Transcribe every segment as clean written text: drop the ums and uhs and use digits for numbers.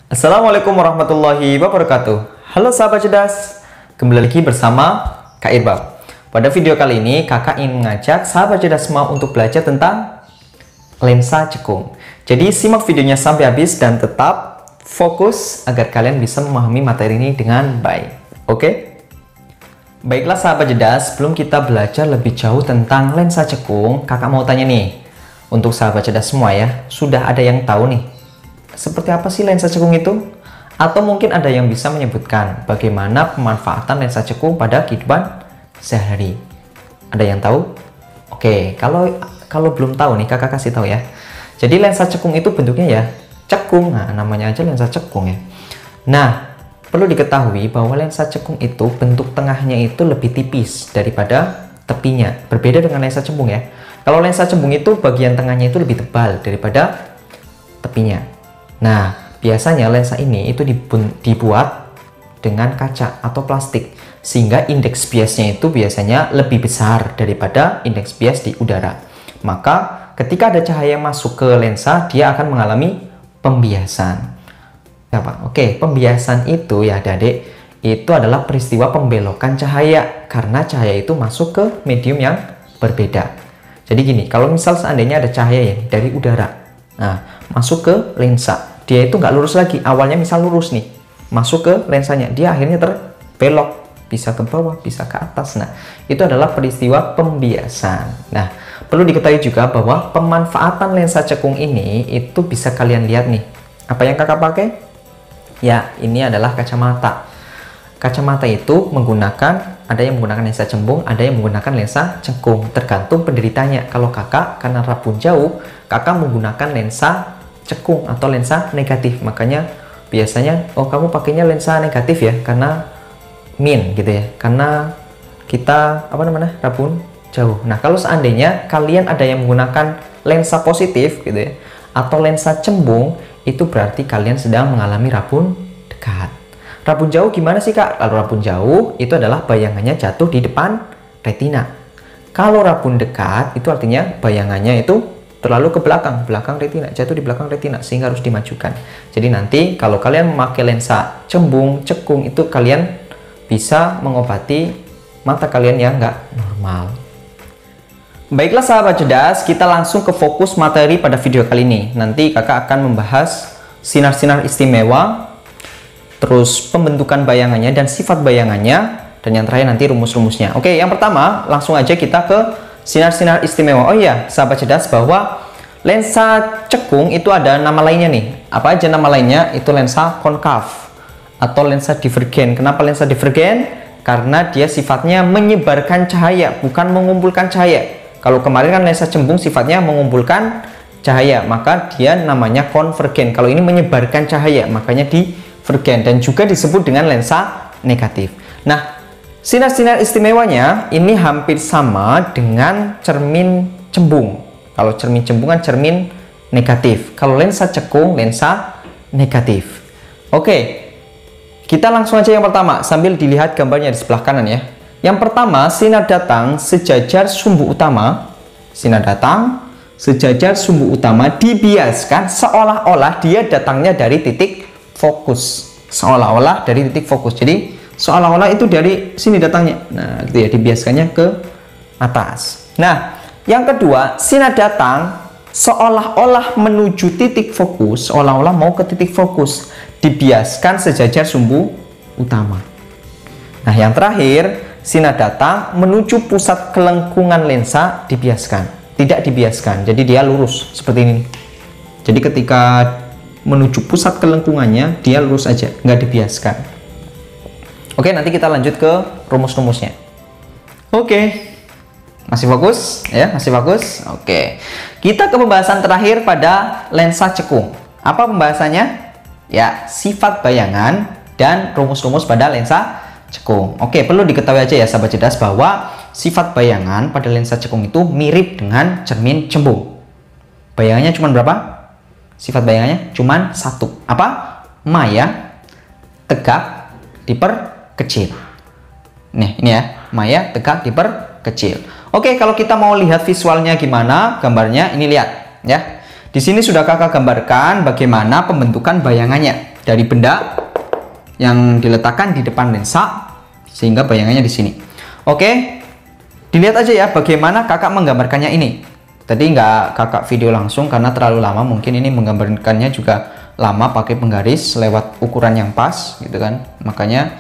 Assalamualaikum warahmatullahi wabarakatuh. Halo sahabat cerdas, kembali lagi bersama Kak Irbal. Pada video kali ini kakak ingin mengajak sahabat cerdas semua untuk belajar tentang lensa cekung. Jadi simak videonya sampai habis dan tetap fokus agar kalian bisa memahami materi ini dengan baik. Oke? Baiklah sahabat cerdas, sebelum kita belajar lebih jauh tentang lensa cekung, kakak mau tanya nih, untuk sahabat cerdas semua ya, sudah ada yang tahu nih seperti apa sih lensa cekung itu? Atau mungkin ada yang bisa menyebutkan bagaimana pemanfaatan lensa cekung pada kehidupan sehari-hari? Ada yang tahu? Oke, kalau belum tahu nih kakak kasih tahu ya. Jadi lensa cekung itu bentuknya ya cekung. Nah, namanya aja lensa cekung ya. Nah, perlu diketahui bahwa lensa cekung itu bentuk tengahnya itu lebih tipis daripada tepinya. Berbeda dengan lensa cembung ya. Kalau lensa cembung itu bagian tengahnya itu lebih tebal daripada tepinya. Nah, biasanya lensa ini itu dibuat dengan kaca atau plastik, sehingga indeks biasnya itu biasanya lebih besar daripada indeks bias di udara. Maka ketika ada cahaya masuk ke lensa, dia akan mengalami pembiasan. Oke, pembiasan itu ya adik, itu adalah peristiwa pembelokan cahaya karena cahaya itu masuk ke medium yang berbeda. Jadi gini, kalau misal seandainya ada cahaya ya dari udara, nah masuk ke lensa, dia itu nggak lurus lagi. Awalnya misal lurus nih, masuk ke lensanya, dia akhirnya terbelok, bisa ke bawah, bisa ke atas. Nah, itu adalah peristiwa pembiasan. Nah, perlu diketahui juga bahwa pemanfaatan lensa cekung ini itu bisa kalian lihat nih. Apa yang kakak pakai? Ya, ini adalah kacamata. Kacamata itu ada yang menggunakan lensa cembung, ada yang menggunakan lensa cekung, tergantung penderitanya. Kalau kakak karena rabun jauh, kakak menggunakan lensa cekung atau lensa negatif. Makanya biasanya kamu pakainya lensa negatif ya, karena min gitu ya, karena kita rabun jauh. Nah, kalau seandainya kalian ada yang menggunakan lensa positif gitu ya, atau lensa cembung, itu berarti kalian sedang mengalami rabun dekat. Rabun jauh gimana sih kak? Kalau rabun jauh itu adalah bayangannya jatuh di depan retina. Kalau rabun dekat itu artinya bayangannya itu terlalu ke belakang retina, jatuh di belakang retina, sehingga harus dimajukan. Jadi nanti kalau kalian memakai lensa cembung, cekung, itu kalian bisa mengobati mata kalian yang nggak normal. Baiklah sahabat cerdas, kita langsung ke fokus materi pada video kali ini. Nanti kakak akan membahas sinar-sinar istimewa, terus pembentukan bayangannya dan sifat bayangannya, dan yang terakhir nanti rumus-rumusnya. Oke, yang pertama langsung aja kita ke sinar-sinar istimewa. Oh iya, sahabat cerdas, bahwa lensa cekung itu ada nama lainnya nih. Apa aja nama lainnya? Itu lensa konkav atau lensa divergen. Kenapa lensa divergen? Karena dia sifatnya menyebarkan cahaya, bukan mengumpulkan cahaya. Kalau kemarin kan lensa cembung sifatnya mengumpulkan cahaya, maka dia namanya konvergen. Kalau ini menyebarkan cahaya, makanya divergen, dan juga disebut dengan lensa negatif. Nah, sinar-sinar istimewanya ini hampir sama dengan cermin cembung. Kalau cermin cembung kan cermin negatif. Kalau lensa cekung, lensa negatif. Oke, kita langsung aja yang pertama sambil dilihat gambarnya di sebelah kanan ya. Yang pertama, sinar datang sejajar sumbu utama. Sinar datang sejajar sumbu utama dibiaskan seolah-olah dia datangnya dari titik fokus. Seolah-olah dari titik fokus. Jadi seolah-olah itu dari sini datangnya. Nah, gitu ya, dibiaskannya ke atas. Nah, yang kedua, sinar datang seolah-olah menuju titik fokus, seolah-olah mau ke titik fokus, dibiaskan sejajar sumbu utama. Nah, yang terakhir, sinar datang menuju pusat kelengkungan lensa, dibiaskan. Tidak dibiaskan, jadi dia lurus seperti ini. Jadi ketika menuju pusat kelengkungannya, dia lurus aja, nggak dibiaskan. Oke, nanti kita lanjut ke rumus-rumusnya. Oke, masih fokus ya, masih fokus. Oke, kita ke pembahasan terakhir pada lensa cekung. Apa pembahasannya? Ya, sifat bayangan dan rumus-rumus pada lensa cekung. Oke, perlu diketahui aja ya sahabat cerdas bahwa sifat bayangan pada lensa cekung itu mirip dengan cermin cembung. Bayangannya cuma berapa? Sifat bayangannya cuma satu. Apa? Maya, tegak, diperkecil. Nih, ini ya, maya, tegak, diperkecil. Oke, kalau kita mau lihat visualnya gimana, gambarnya ini lihat ya. Di sini sudah kakak gambarkan bagaimana pembentukan bayangannya. dari benda yang diletakkan di depan lensa sehingga bayangannya di sini. Oke, dilihat aja ya bagaimana kakak menggambarkannya ini. Tadi nggak kakak video langsung karena terlalu lama, mungkin ini menggambarkannya juga lama pakai penggaris lewat ukuran yang pas gitu kan, makanya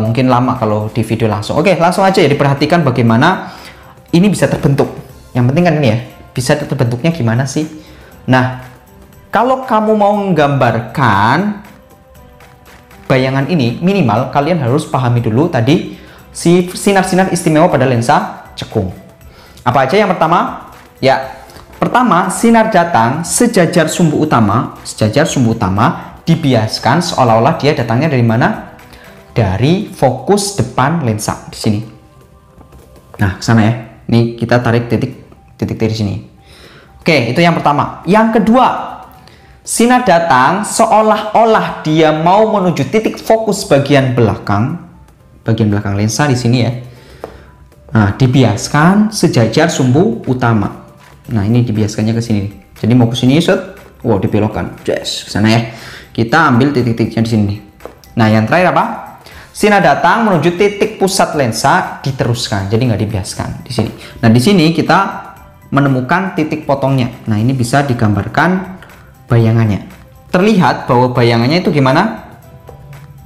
mungkin lama kalau di video langsung. Oke, langsung aja ya, diperhatikan bagaimana ini bisa terbentuk. Yang penting kan ini ya, bisa terbentuknya gimana sih. Nah, kalau kamu mau menggambarkan bayangan ini, minimal kalian harus pahami dulu tadi sinar-sinar istimewa pada lensa cekung. Apa aja yang pertama? Ya, pertama, sinar datang sejajar sumbu utama dibiaskan seolah-olah dia datangnya dari mana? Dari fokus depan lensa di sini. Nah, ke sana ya. Ini kita tarik titik dari sini. Oke, itu yang pertama. Yang kedua, sinar datang seolah-olah dia mau menuju titik fokus bagian belakang lensa di sini ya. Nah, dibiaskan sejajar sumbu utama. Nah, ini dibiaskannya ke sini. Jadi mau ke sini set, wow, dibelokkan. Yes, ke sana ya. Kita ambil titik-titiknya di sini. Nah, yang terakhir apa? Sinar datang menuju titik pusat lensa diteruskan. Jadi nggak dibiaskan di sini. Nah, di sini kita menemukan titik potongnya. Nah, ini bisa digambarkan bayangannya. Terlihat bahwa bayangannya itu gimana?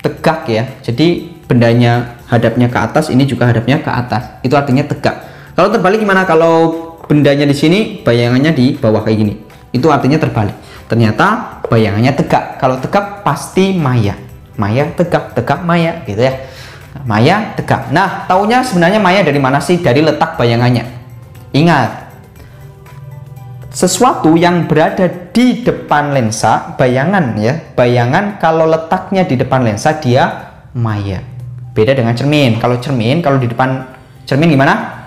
Tegak ya. Jadi bendanya hadapnya ke atas, ini juga hadapnya ke atas. Itu artinya tegak. Kalau terbalik gimana? Kalau bendanya di sini, bayangannya di bawah kayak gini. Itu artinya terbalik. Ternyata bayangannya tegak. Kalau tegak pasti maya. Maya tegak, tegak maya gitu ya. Maya tegak. Nah, taunya sebenarnya maya dari mana sih? Dari letak bayangannya. Ingat, sesuatu yang berada di depan lensa, bayangan ya, bayangan kalau letaknya di depan lensa dia maya. Beda dengan cermin. Kalau cermin, kalau di depan cermin gimana?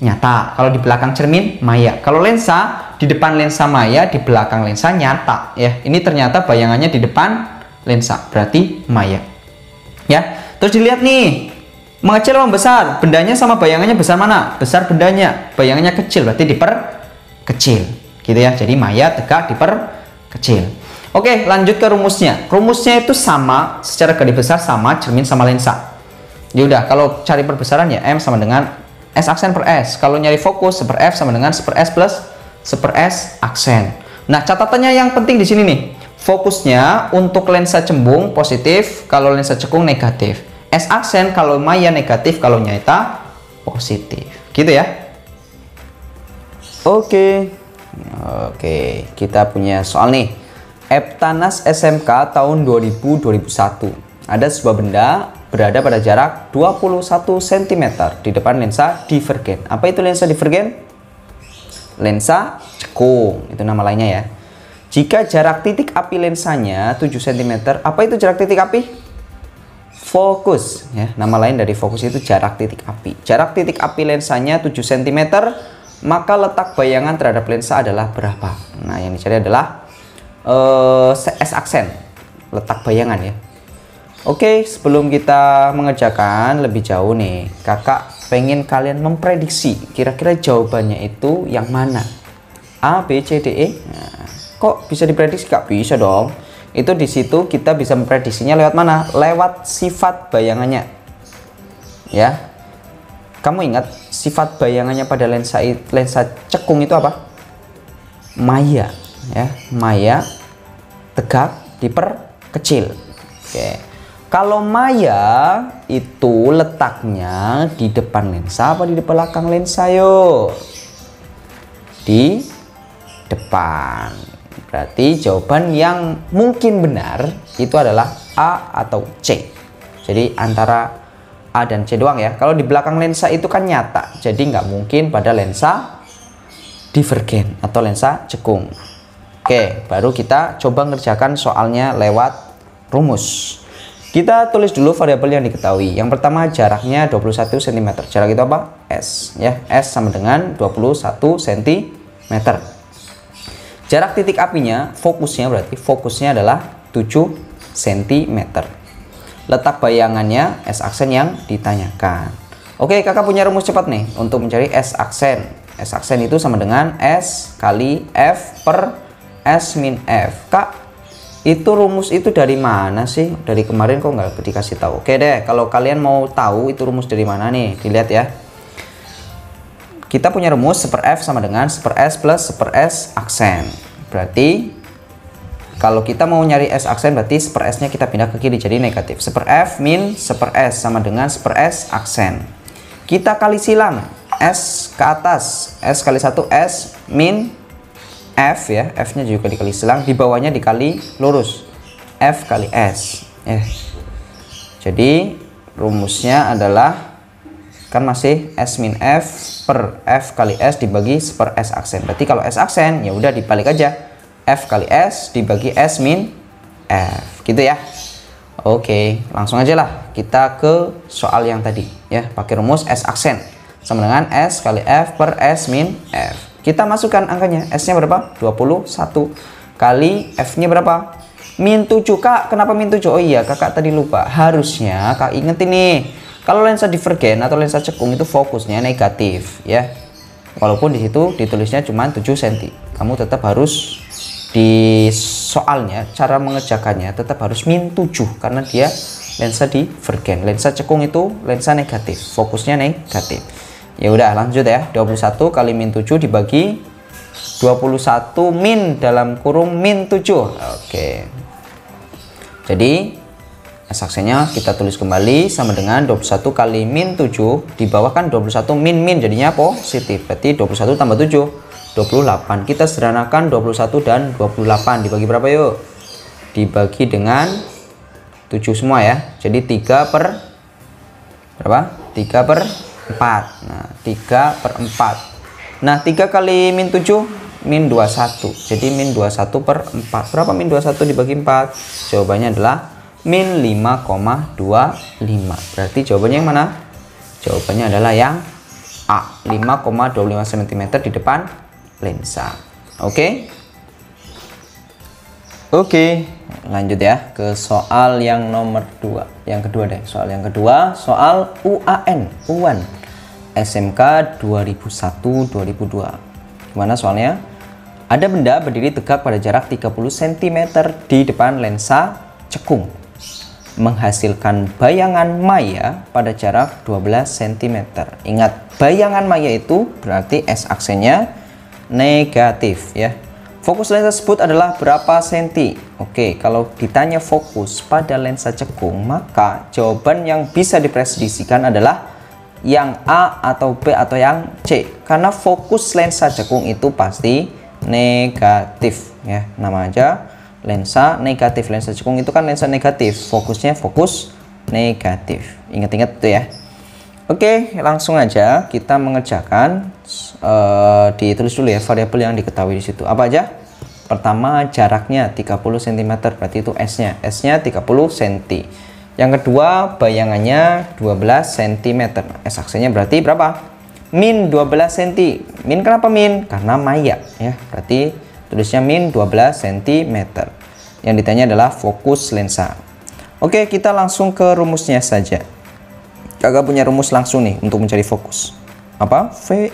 Nyata. Kalau di belakang cermin maya. Kalau lensa, di depan lensa maya, di belakang lensa nyata ya. Ini ternyata bayangannya di depan lensa, berarti maya. Ya. Terus dilihat nih, mengecil atau membesar? Bendanya sama bayangannya besar mana? Besar bendanya, bayangannya kecil, berarti kecil gitu ya. Jadi maya tegak diperkecil. Oke, lanjut ke rumusnya. Rumusnya itu sama secara garis besar sama cermin sama lensa. Ya udah, kalau cari perbesaran ya M sama dengan S aksen per S. Kalau nyari fokus 1/F sama dengan 1/S plus 1/S aksen. Nah, catatannya yang penting di sini nih. Fokusnya untuk lensa cembung positif, kalau lensa cekung negatif. S aksen kalau maya negatif, kalau nyata positif. Gitu ya. Oke, kita punya soal nih. Eptanas SMK tahun 2000-2001. Ada sebuah benda berada pada jarak 21 cm di depan lensa divergen. Apa itu lensa divergen? Lensa cekung, itu nama lainnya ya. Jika jarak titik api lensanya 7 cm, apa itu jarak titik api? Fokus ya. Nama lain dari fokus itu jarak titik api. Jarak titik api lensanya 7 cm, maka letak bayangan terhadap lensa adalah berapa? Nah, yang dicari adalah S aksen, letak bayangan ya. Oke, sebelum kita mengerjakan lebih jauh nih, kakak pengen kalian memprediksi kira-kira jawabannya itu yang mana? A, B, C, D, E. Nah, kok bisa diprediksi? Gak bisa dong. Itu di situ kita bisa memprediksinya lewat mana? Lewat sifat bayangannya. Ya. Kamu ingat sifat bayangannya pada lensa cekung itu apa? Maya, ya, maya tegak diperkecil. Oke. Kalau maya itu letaknya di depan lensa apa di belakang lensa yo? Di depan. Berarti jawaban yang mungkin benar itu adalah A atau C. Jadi antara A dan C doang ya. Kalau di belakang lensa itu kan nyata, jadi nggak mungkin pada lensa divergen atau lensa cekung. Oke, baru kita coba ngerjakan soalnya lewat rumus. Kita tulis dulu variabel yang diketahui. Yang pertama jaraknya 21 cm. Jarak itu apa? S ya. S sama dengan 21 cm. Jarak titik apinya, fokusnya berarti fokusnya adalah 7 cm. Letak bayangannya S aksen yang ditanyakan. Oke, kakak punya rumus cepat nih untuk mencari S aksen. S aksen itu sama dengan S kali F per S min F. Kak, Itu rumus itu dari mana sih? Dari kemarin kok nggak dikasih tahu. Oke deh, kalau kalian mau tahu itu rumus dari mana nih, dilihat ya. Kita punya rumus 1/f sama dengan 1/s plus 1/s aksen. Berarti kalau kita mau nyari s aksen berarti 1/s nya kita pindah ke kiri jadi negatif. 1/f min 1/s sama dengan 1/s aksen. Kita kali silang s ke atas, s kali 1 s min f ya, f nya juga dikali silang, di bawahnya dikali lurus f kali s. Jadi rumusnya adalah kan masih s min f per f kali s dibagi per s aksen. Berarti kalau s aksen ya udah dibalik aja, f kali s dibagi s min f gitu ya. Oke, langsung aja lah kita ke soal yang tadi ya, pakai rumus s aksen sama dengan s kali f per s min f. Kita masukkan angkanya, S-nya berapa? 21 kali F-nya berapa? Min 7. Kak, kenapa min 7? Oh iya, kakak tadi lupa. Harusnya Kak ingetin nih, kalau lensa divergen atau lensa cekung itu fokusnya negatif ya. Walaupun di situ ditulisnya cuma 7 cm. Kamu tetap harus di soalnya cara mengerjakannya tetap harus min 7 karena dia lensa divergen. Lensa cekung itu lensa negatif, fokusnya negatif. Ya udah lanjut ya, 21 kali min 7 dibagi 21 min dalam kurung min 7. Oke. Jadi S aksennya kita tulis kembali sama dengan 21 kali min 7 di bawah kan 21 min jadinya positif. Berarti 21 tambah 7 28. Kita sederhanakan 21 dan 28 dibagi berapa yuk? Dibagi dengan 7 semua ya. Jadi 3 per berapa? 3 per 4. Nah 3/4. Nah 3 kali min 7 min 21. Jadi min 21 per 4. Berapa min 21 dibagi 4? Jawabannya adalah min 5,25. Berarti jawabannya yang mana? Jawabannya adalah yang A, 5,25 cm di depan lensa. Oke. Oke, lanjut ya ke soal yang nomor 2. Yang kedua deh, soal yang kedua, soal UAN SMK 2001-2002. Gimana soalnya? Ada benda berdiri tegak pada jarak 30 cm di depan lensa cekung, menghasilkan bayangan maya pada jarak 12 cm. Ingat, bayangan maya itu berarti S aksennya negatif ya. Fokus lensa tersebut adalah berapa senti? Oke, kalau ditanya fokus pada lensa cekung, maka jawaban yang bisa diprediksikan adalah yang A atau B atau yang C. Karena fokus lensa cekung itu pasti negatif ya. Nama aja lensa negatif. Lensa cekung itu kan lensa negatif. Fokusnya fokus negatif. Ingat-ingat itu ya. Oke, langsung aja kita mengerjakan. Ditulis dulu ya variabel yang diketahui di situ. Apa aja? Pertama, jaraknya 30 cm, berarti itu S-nya. S-nya 30 cm. Yang kedua, bayangannya 12 cm. S aksennya berarti berapa? Min 12 cm. Min kenapa min? Karena maya ya. Berarti tulisnya min 12 cm. Yang ditanya adalah fokus lensa. Oke, kita langsung ke rumusnya saja. Kakak punya rumus langsung nih untuk mencari fokus. Apa?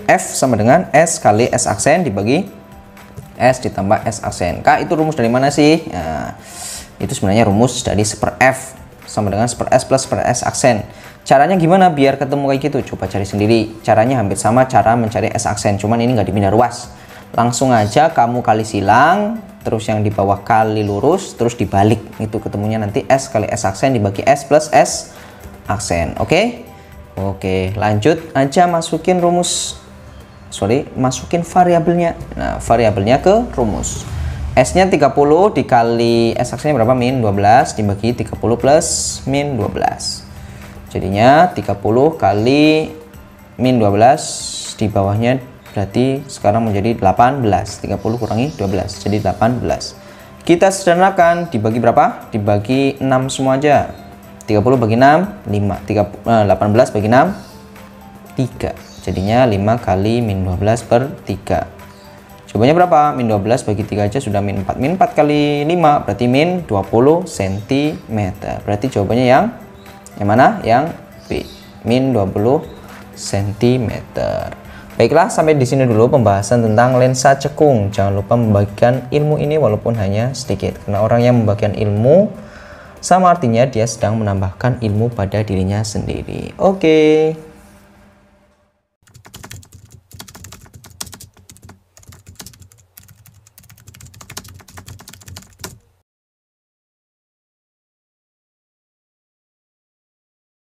F sama dengan S kali S aksen dibagi S ditambah S aksen. Kak, itu rumus dari mana sih? Nah, itu sebenarnya rumus dari 1/f sama dengan 1/s plus 1/s aksen. Caranya gimana biar ketemu kayak gitu? Coba cari sendiri. Caranya hampir sama cara mencari S aksen, cuman ini nggak dipindah ruas. Langsung aja kamu kali silang, terus yang di bawah kali lurus, terus dibalik. Itu ketemunya nanti S kali S aksen dibagi S plus S aksen. Oke, lanjut aja masukin masukin variabelnya. Nah, variabelnya ke rumus. S-nya 30 dikali S aksennya berapa? Min 12 dibagi 30 plus min 12. Jadinya 30 kali min 12 di bawahnya berarti sekarang menjadi 18. 30 kurangi 12 jadi 18. Kita sederhanakan, dibagi berapa? Dibagi 6 semua aja. 30 bagi 6 5. 18 bagi 6 3. Jadinya 5 kali min 12 per 3. Jawabannya berapa? Min 12 bagi 3 aja sudah min 4. Min 4 kali 5 berarti min 20 cm. Berarti jawabannya yang mana? Yang B. Min 20 cm. Baiklah, sampai di sini dulu pembahasan tentang lensa cekung. Jangan lupa membagikan ilmu ini walaupun hanya sedikit, karena orang yang membagikan ilmu sama artinya dia sedang menambahkan ilmu pada dirinya sendiri. Oke.